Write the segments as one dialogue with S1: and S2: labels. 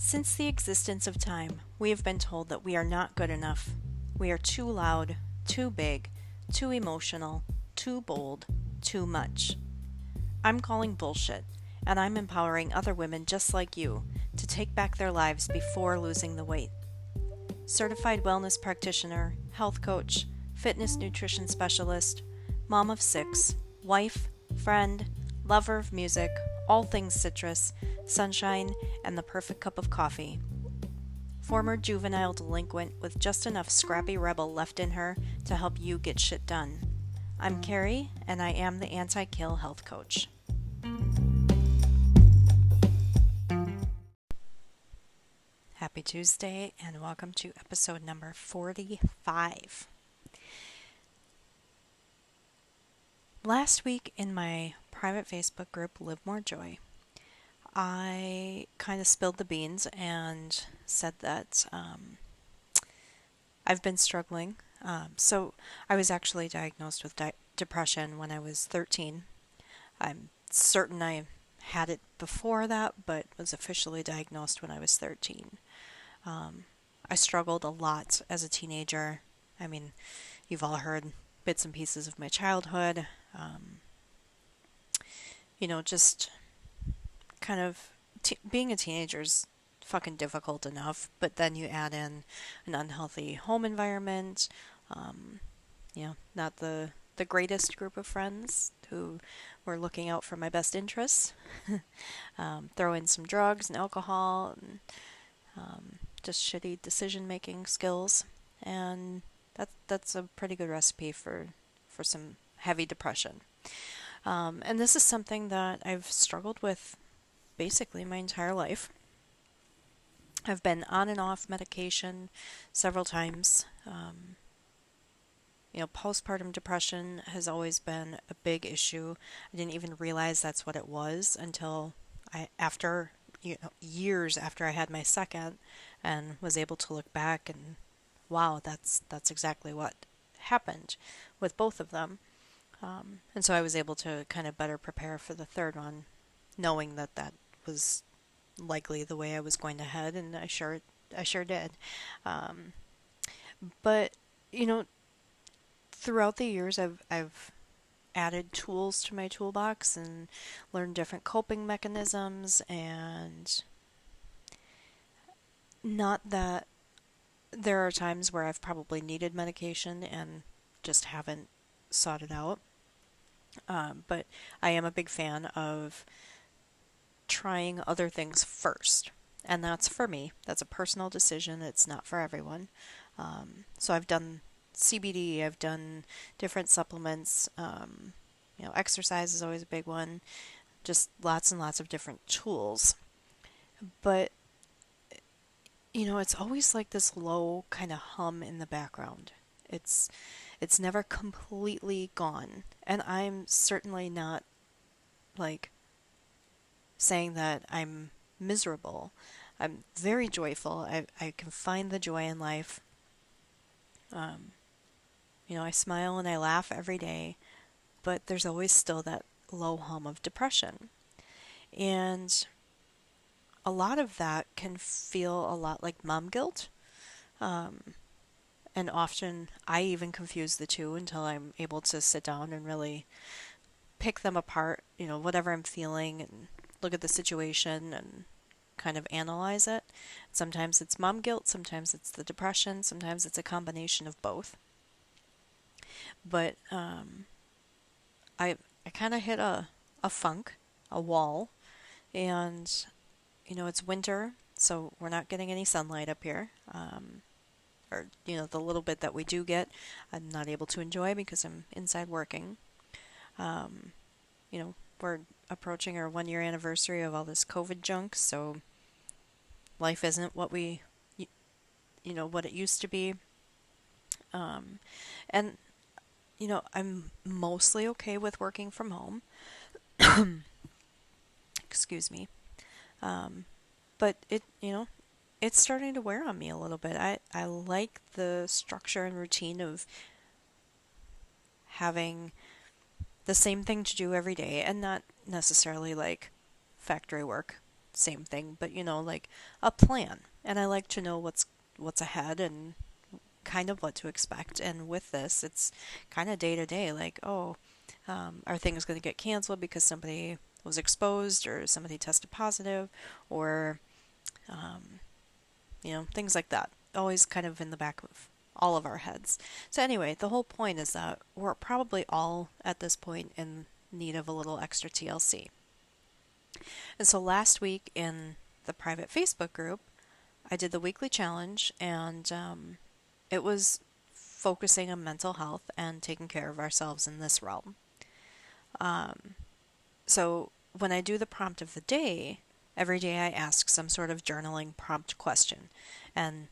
S1: Since the existence of time, we have been told that we are not good enough. We are too loud, too big, too emotional, too bold, too much. I'm calling bullshit, and I'm empowering other women just like you to take back their lives before losing the weight. Certified wellness practitioner, health coach, fitness nutrition specialist, mom of six, wife, friend, lover of music, all things citrus, sunshine, and the perfect cup of coffee. Former juvenile delinquent with just enough scrappy rebel left in her to help you get shit done. I'm Carrie, and I am the Anti-Kale health coach. Happy Tuesday, and welcome to episode number 45. Last week in my private Facebook group, Live More Joy, I kind of spilled the beans and said that I've been struggling. So I was actually diagnosed with depression when I was 13. I'm certain I had it before that, but was officially diagnosed when I was 13. I struggled a lot as a teenager. I mean, you've all heard bits and pieces of my childhood. Just kind of being a teenager is fucking difficult enough, but then you add in an unhealthy home environment, not the greatest group of friends who were looking out for my best interests. Throw in some drugs and alcohol and just shitty decision-making skills, and that's a pretty good recipe for some heavy depression. And this is something that I've struggled with basically my entire life. I've been on and off medication several times. Postpartum depression has always been a big issue. I didn't even realize that's what it was until years after I had my second, and was able to look back and wow, that's exactly what happened with both of them. And so I was able to kind of better prepare for the third one, knowing that was likely the way I was going to head, and I sure did. But throughout the years, I've added tools to my toolbox and learned different coping mechanisms, and not that there are times where I've probably needed medication and just haven't sought it out. But I am a big fan of trying other things first. And that's for me. That's a personal decision. It's not for everyone. So I've done CBD, I've done different supplements. Exercise is always a big one. Just lots and lots of different tools. But, it's always like this low kind of hum in the background. It's never completely gone. And I'm certainly not saying that I'm miserable. I'm very joyful. I can find the joy in life. I smile and I laugh every day, but there's always still that low hum of depression. And a lot of that can feel a lot like mom guilt. And often I even confuse the two until I'm able to sit down and really pick them apart, whatever I'm feeling, and look at the situation and kind of analyze it. Sometimes it's mom guilt, sometimes it's the depression, sometimes it's a combination of both. But I kind of hit a funk, a wall, and it's winter, so we're not getting any sunlight up here. Or the little bit that we do get, I'm not able to enjoy because I'm inside working. We're approaching our 1-year anniversary of all this COVID junk, so life isn't what what it used to be. And I'm mostly okay with working from home. Excuse me. But it's starting to wear on me a little bit. I like the structure and routine of having the same thing to do every day, and not necessarily like factory work. same thing, but like a plan. And I like to know what's ahead and kind of what to expect. And with this, it's kind of day to day, like, oh, are things going to get canceled because somebody was exposed or somebody tested positive, or things like that. Always kind of in the back of all of our heads. So anyway, the whole point is that we're probably all at this point in need of a little extra TLC. And so last week in the private Facebook group, I did the weekly challenge, and it was focusing on mental health and taking care of ourselves in this realm. So when I do the prompt of the day, every day I ask some sort of journaling prompt question. And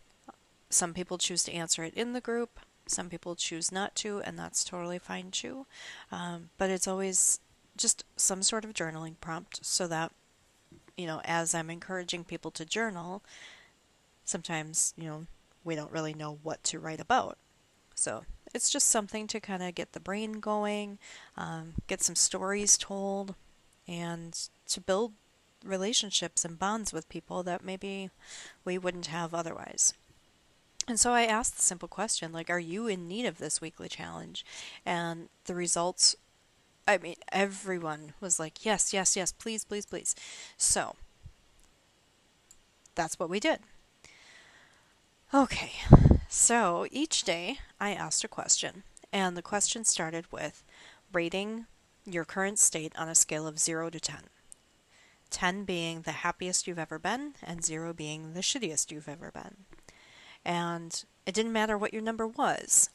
S1: some people choose to answer it in the group, some people choose not to, and that's totally fine too. But it's always just some sort of journaling prompt so that, as I'm encouraging people to journal, sometimes, we don't really know what to write about. So it's just something to kind of get the brain going, get some stories told, and to build relationships and bonds with people that maybe we wouldn't have otherwise. And so I asked the simple question, like, are you in need of this weekly challenge? And the results, I mean, everyone was like, yes, yes, yes, please, please, please. So that's what we did. Okay, so each day I asked a question, and the question started with rating your current state on a scale of 0 to 10. 10 being the happiest you've ever been, and 0 being the shittiest you've ever been. And it didn't matter what your number was,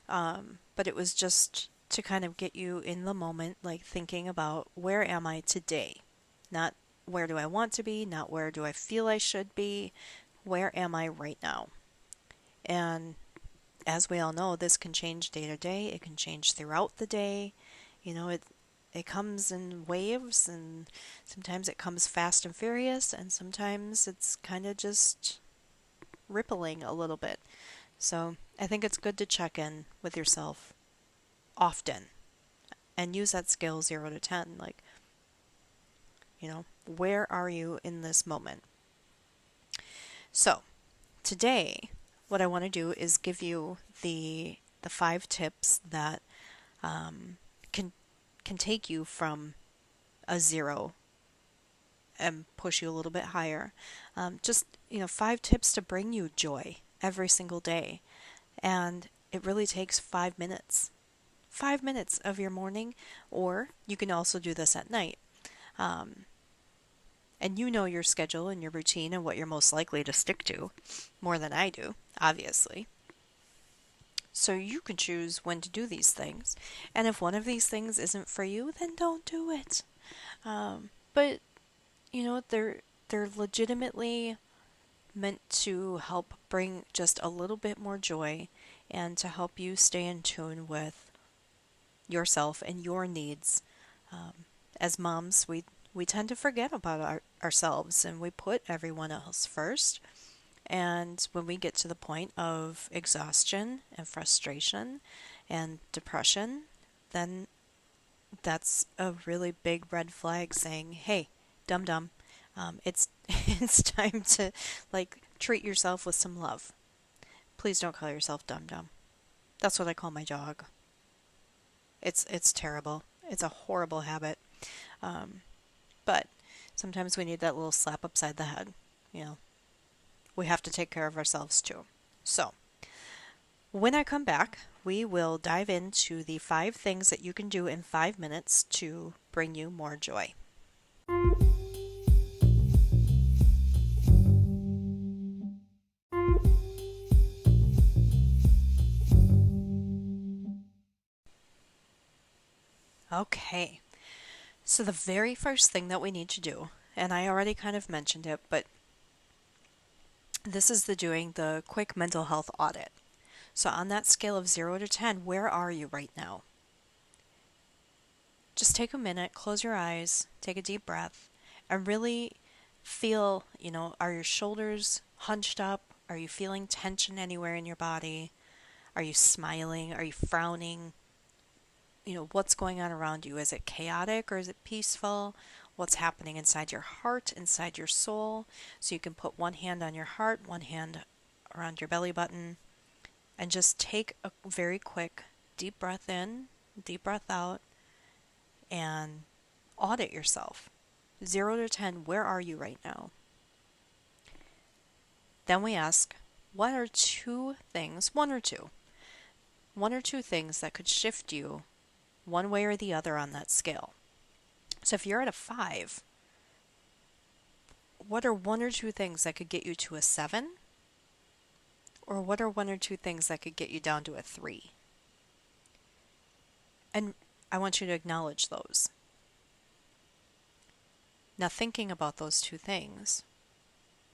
S1: but it was just to kind of get you in the moment, like thinking about where am I today? Not where do I want to be, not where do I feel I should be, where am I right now? And as we all know, this can change day to day, it can change throughout the day. It comes in waves, and sometimes it comes fast and furious, and sometimes it's kind of just rippling a little bit. So I think it's good to check in with yourself often and use that scale 0 to 10. Like, where are you in this moment? So today, what I want to do is give you the 5 tips that can take you from a 0 and push you a little bit higher. Just 5 tips to bring you joy every single day, and it really takes 5 minutes. 5 minutes of your morning, or you can also do this at night. And you know your schedule and your routine and what you're most likely to stick to more than I do, obviously. So you can choose when to do these things. And if one of these things isn't for you, then don't do it. But they're legitimately meant to help bring just a little bit more joy and to help you stay in tune with yourself and your needs. As moms, we tend to forget about ourselves, and we put everyone else first. And when we get to the point of exhaustion and frustration and depression, then that's a really big red flag saying, hey, dum-dum, it's it's time to treat yourself with some love. Please don't call yourself dum-dum. That's what I call my dog. It's terrible. It's a horrible habit. But sometimes we need that little slap upside the head. We have to take care of ourselves too. So, when I come back, we will dive into the 5 things that you can do in 5 minutes to bring you more joy. Okay, so the very first thing that we need to do, and I already kind of mentioned it, but this is doing the quick mental health audit. So on that scale of 0 to 10, where are you right now? Just take a minute, close your eyes, take a deep breath, and really feel, are your shoulders hunched up? Are you feeling tension anywhere in your body? Are you smiling? Are you frowning? What's going on around you? Is it chaotic or is it peaceful? what's happening inside your heart, inside your soul. So you can put one hand on your heart, one hand around your belly button, and just take a very quick deep breath in, deep breath out, and audit yourself. 0 to 10, where are you right now? Then we ask, what are two things, one or two things that could shift you one way or the other on that scale? So if you're at a 5, what are one or two things that could get you to a 7? Or what are one or two things that could get you down to a 3? And I want you to acknowledge those. Now, thinking about those two things,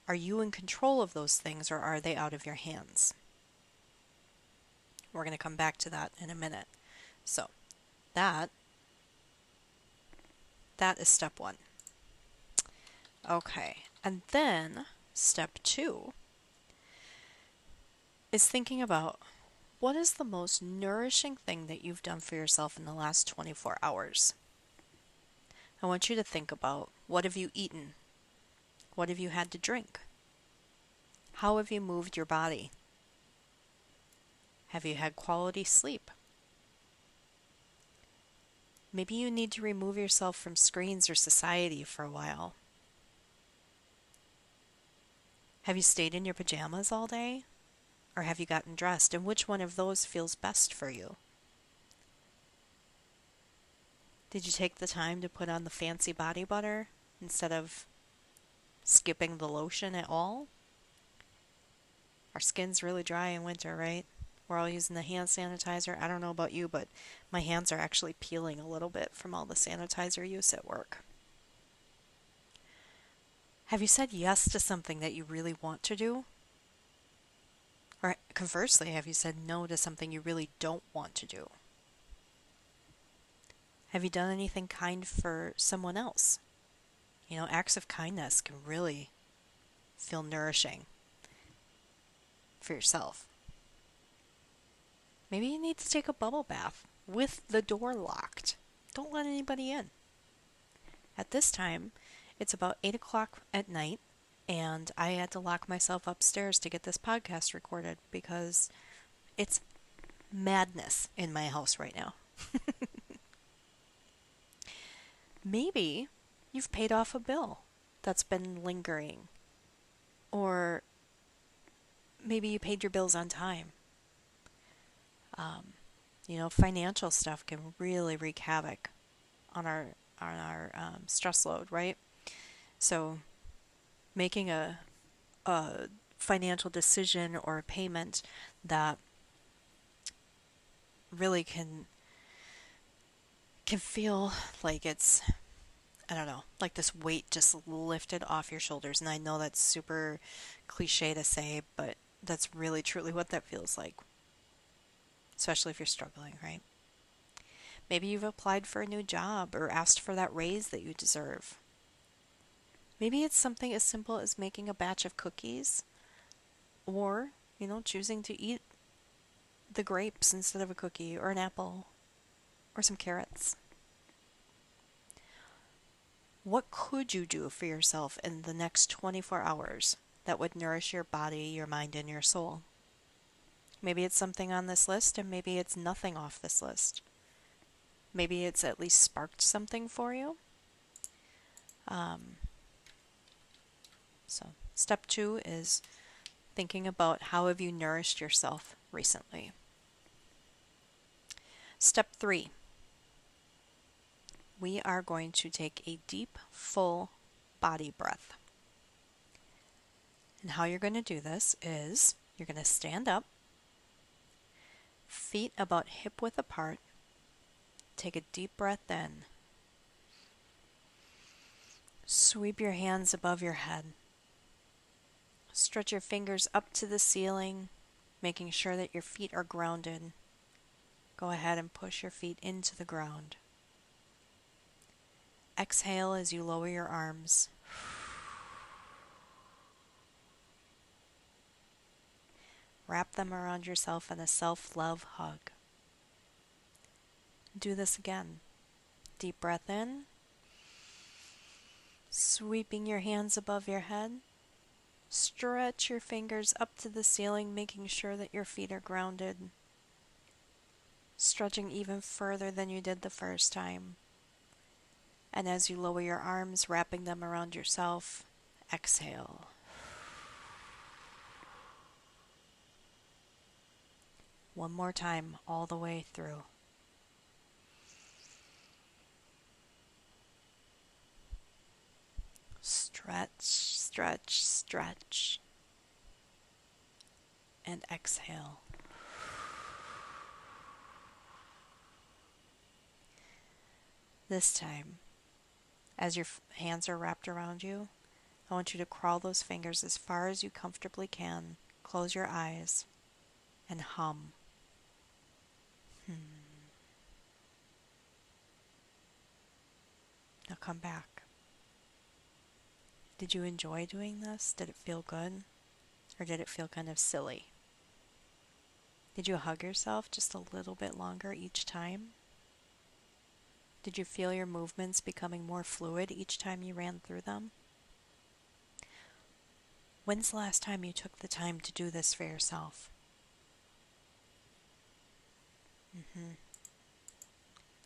S1: are you in control of those things or are they out of your hands? We're going to come back to that in a minute. So, that is step 1. Okay, and then step 2 is thinking about what is the most nourishing thing that you've done for yourself in the last 24 hours. I want you to think about, what have you eaten? What have you had to drink? How have you moved your body? Have you had quality sleep? Maybe you need to remove yourself from screens or society for a while. Have you stayed in your pajamas all day? Or have you gotten dressed? And which one of those feels best for you? Did you take the time to put on the fancy body butter instead of skipping the lotion at all? Our skin's really dry in winter, right? We're all using the hand sanitizer. I don't know about you, but my hands are actually peeling a little bit from all the sanitizer use at work. Have you said yes to something that you really want to do? Or conversely, have you said no to something you really don't want to do? Have you done anything kind for someone else? You know, acts of kindness can really feel nourishing for yourself. Maybe you need to take a bubble bath with the door locked. Don't let anybody in. At this time, it's about 8 o'clock at night, and I had to lock myself upstairs to get this podcast recorded because it's madness in my house right now. Maybe you've paid off a bill that's been lingering. Or maybe you paid your bills on time. Financial stuff can really wreak havoc on our stress load, right? So making a financial decision or a payment that really can feel like it's, I don't know, like this weight just lifted off your shoulders. And I know that's super cliche to say, but that's really truly what that feels like. Especially if you're struggling, right? Maybe you've applied for a new job or asked for that raise that you deserve. Maybe it's something as simple as making a batch of cookies or, choosing to eat the grapes instead of a cookie or an apple or some carrots. What could you do for yourself in the next 24 hours that would nourish your body, your mind, and your soul? Maybe it's something on this list, and maybe it's nothing off this list. Maybe it's at least sparked something for you. So step 2 is thinking about how have you nourished yourself recently. Step 3, we are going to take a deep, full body breath. And how you're going to do this is you're going to stand up, feet about hip width apart. Take a deep breath in. Sweep your hands above your head. Stretch your fingers up to the ceiling, making sure that your feet are grounded. Go ahead and push your feet into the ground. Exhale as you lower your arms. Wrap them around yourself in a self-love hug. Do this again. Deep breath in. Sweeping your hands above your head. Stretch your fingers up to the ceiling, making sure that your feet are grounded. Stretching even further than you did the first time. And as you lower your arms, wrapping them around yourself, exhale. One more time, all the way through. Stretch, stretch, stretch. And exhale. This time, as your hands are wrapped around you, I want you to crawl those fingers as far as you comfortably can. Close your eyes and hum. Now come back. Did you enjoy doing this? Did it feel good? Or did it feel kind of silly? Did you hug yourself just a little bit longer each time? Did you feel your movements becoming more fluid each time you ran through them? When's the last time you took the time to do this for yourself?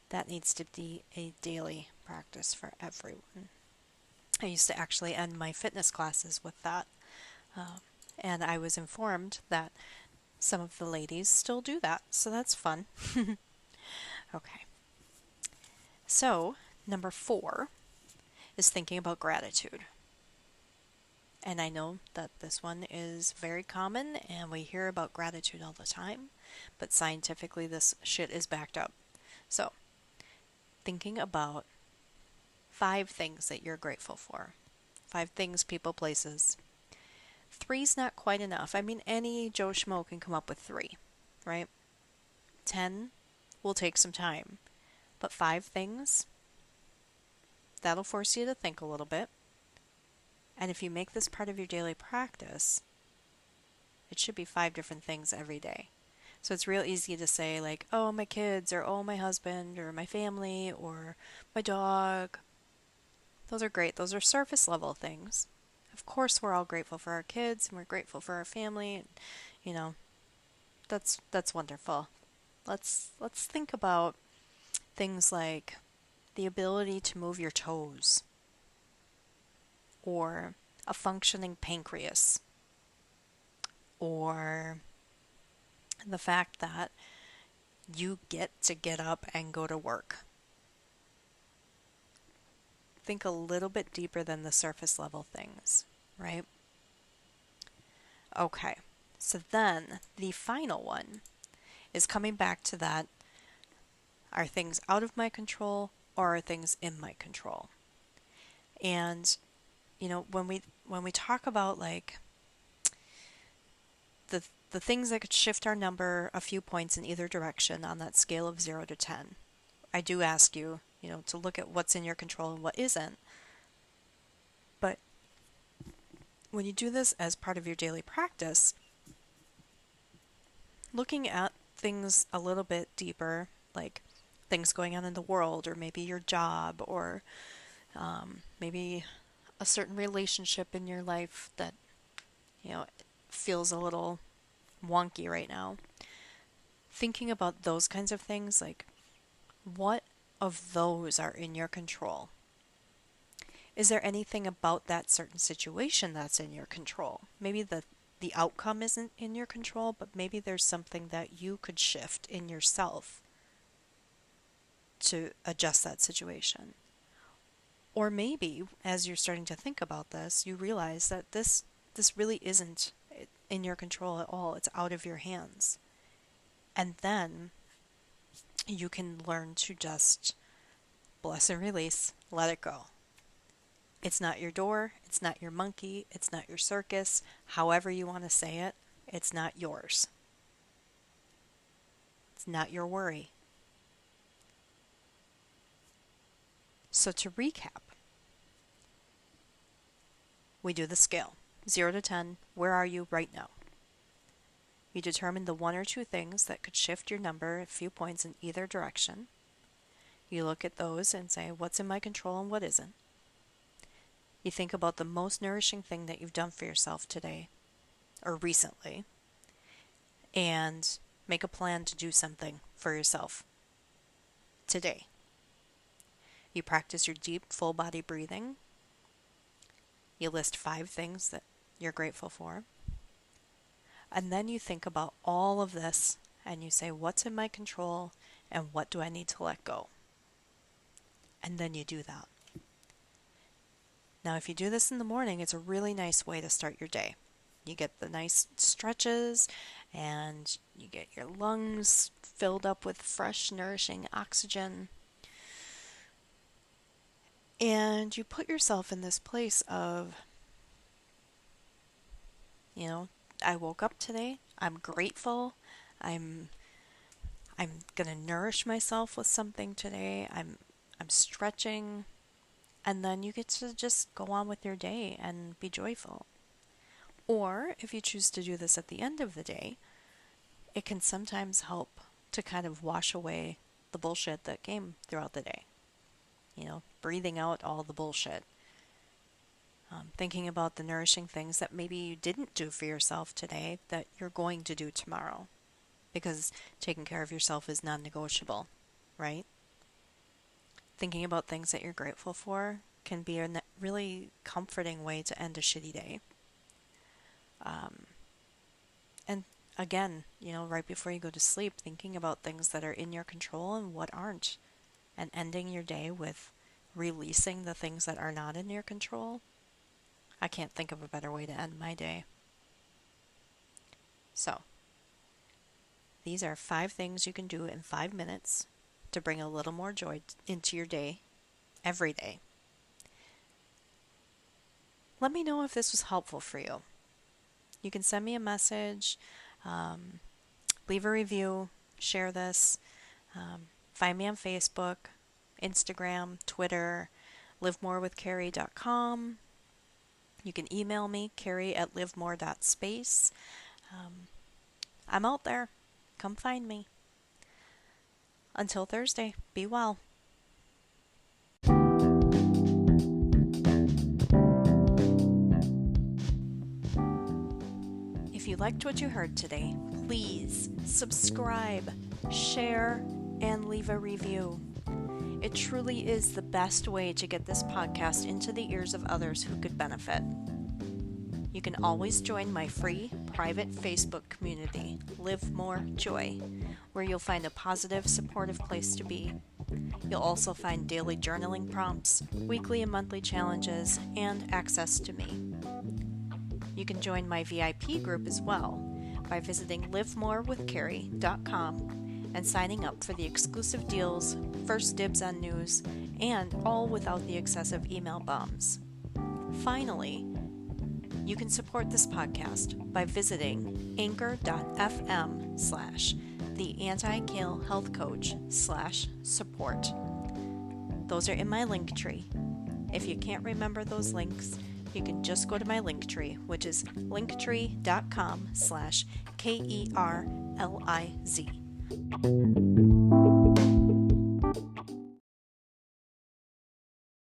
S1: That needs to be a daily practice for everyone. I used to actually end my fitness classes with that. And I was informed that some of the ladies still do that, so that's fun. Okay. So, number 4 is thinking about gratitude. And I know that this one is very common and we hear about gratitude all the time, but scientifically this shit is backed up. So, thinking about 5 things that you're grateful for. 5 things, people, places. 3's not quite enough. I mean, any Joe Schmo can come up with 3, right? 10 will take some time. But 5 things, that'll force you to think a little bit. And if you make this part of your daily practice, it should be 5 different things every day. So it's real easy to say like, oh, my kids, or oh, my husband, or my family, or my dog. Those are great. Those are surface level things. Of course, we're all grateful for our kids, and we're grateful for our family, and, you know, that's wonderful. Let's think about things like the ability to move your toes, or a functioning pancreas, or the fact that you get to get up and go to work. Think a little bit deeper than the surface level things, right? Okay, so then the final one is coming back to that, are things out of my control or are things in my control? And, you know, when we talk about like the things that could shift our number a few points in either direction on that scale of 0 to 10, I do ask you, you know, to look at what's in your control and what isn't. But when you do this as part of your daily practice, looking at things a little bit deeper, like things going on in the world, or maybe your job, or maybe a certain relationship in your life that, you know, feels a little wonky right now. Thinking about those kinds of things, like what of those are in your control? Is there anything about that certain situation that's in your control? Maybe the outcome isn't in your control, but maybe there's something that you could shift in yourself to adjust that situation. Or maybe, as you're starting to think about this, you realize that this really isn't in your control at all. It's out of your hands. And then you can learn to just bless and release, let it go. It's not your door, it's not your monkey, it's not your circus, however you want to say it, it's not yours. It's not your worry. So to recap, we do the scale. 0 to 10, where are you right now? You determine the 1 or 2 things that could shift your number a few points in either direction. You look at those and say, what's in my control and what isn't? You think about the most nourishing thing that you've done for yourself today or recently, and make a plan to do something for yourself today. You practice your deep, full body breathing. You list 5 things that you're grateful for. And then you think about all of this and you say, what's in my control and what do I need to let go? And then you do that. Now, if you do this in the morning, it's a really nice way to start your day. You get the nice stretches and you get your lungs filled up with fresh, nourishing oxygen. And you put yourself in this place of, I woke up today, I'm grateful, I'm going to nourish myself with something today, I'm stretching, and then you get to just go on with your day and be joyful. Or if you choose to do this at the end of the day, it can sometimes help to kind of wash away the bullshit that came throughout the day. Breathing out all the bullshit. Thinking about the nourishing things that maybe you didn't do for yourself today that you're going to do tomorrow. Because taking care of yourself is non-negotiable, right? Thinking about things that you're grateful for can be a really comforting way to end a shitty day. And again, right before you go to sleep, thinking about things that are in your control and what aren't. And ending your day with releasing the things that are not in your control. I can't think of a better way to end my day. So, these are 5 things you can do in 5 minutes to bring a little more joy into your day, every day. Let me know if this was helpful for you. You can send me a message, leave a review, share this, find me on Facebook, Instagram, Twitter, livemorewithcarrie.com. You can email me, carrie@livemore.space. I'm out there. Come find me. Until Thursday, be well. If you liked what you heard today, please subscribe, share, and leave a review. It truly is the best way to get this podcast into the ears of others who could benefit. You can always join my free, private Facebook community, Live More Joy, where you'll find a positive, supportive place to be. You'll also find daily journaling prompts, weekly and monthly challenges, and access to me. You can join my VIP group as well by visiting livemorewithcarrie.com and signing up for the exclusive deals, first dibs on news, and all without the excessive email bombs. Finally, you can support this podcast by visiting anchor.fm/the Anti-Kale Health Coach /support. Those are in my link tree. If you can't remember those links, you can just go to my link tree, which is linktree.com/KERLIZ.